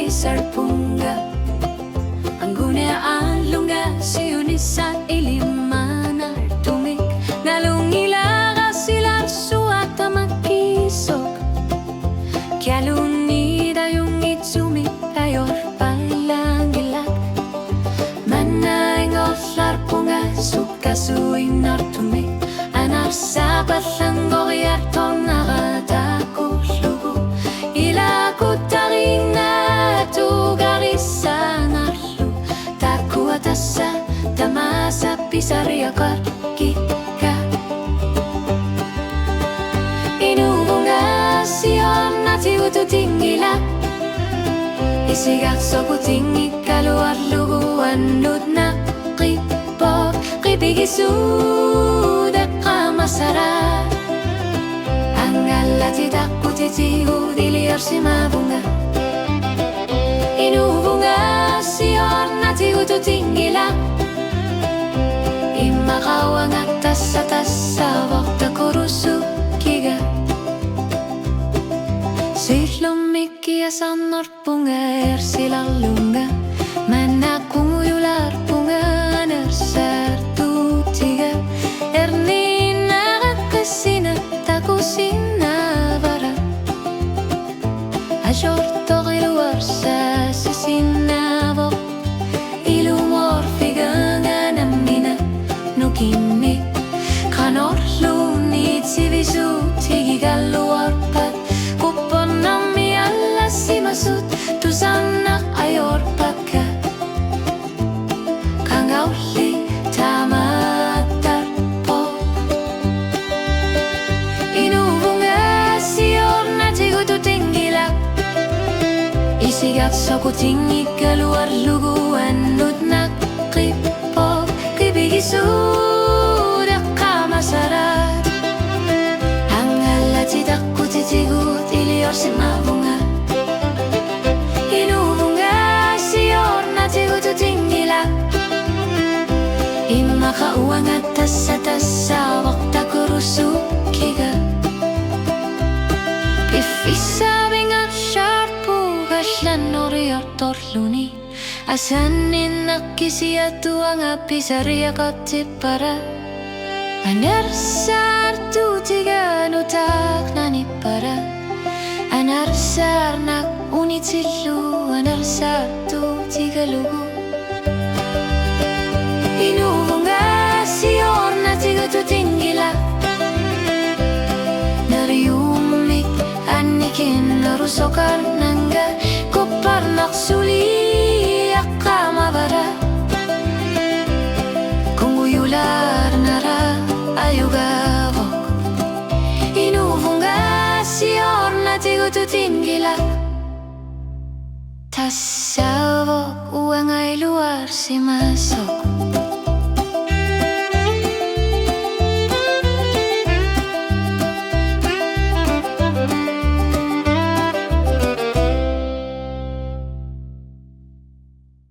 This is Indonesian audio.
sarpunga Anggunea lunga siunisa ilimanar tumik Ngalungila silar suata makisok Kialunida yung itsumi tayor palangilak Manaingol sarpunga suka suing nartumik Anar sabat langgoriat tol nakatako lugu Ilakut taring na tugarisa narlu Taku atasa tamasa pisaria kika Inubunga siyon nati ututingila Isigak soku tingi kaluar lugu Anut na kipo kipigisu Masara Angalati takutiti udiliar si mabunga Inubunga siyon nati ututingila Imakawang atas awak takurusu kiga Sihlumiki asanor punga ersilalunga Manakunguyular punga nersartu tiga Erni Sina takusina vara Ajor togiluar sa sisinavo Ilumor figanga namina nukimi Kanor lunit sivisu tigigaluar pat Kupon nami alla simasut Tusanak ayor paka Kangauli tamatar Isigak soku tingi keluar lugu Anut na kipo kipigisu Daka masarat Angalati taku titigut ilior si mabunga Inubunga siyor nati utu tingila Imakauang atas awak takurusu kiga Ifisabing at sharpu Kaslan oriar torluni Asanin nakisiatu ang apisaria katipara Anarsar tu tiga nutak nanipara Anarsar nak unitilu Anarsar tu tiga lugu Inubunga siyor na tiga tu tingila Nariumik anikin narusokar nangga Kupar naksuli akamabara Kunguyular nara ayugavok Inubunga siyor na tigututin gila Tasavok uang ay luar si masok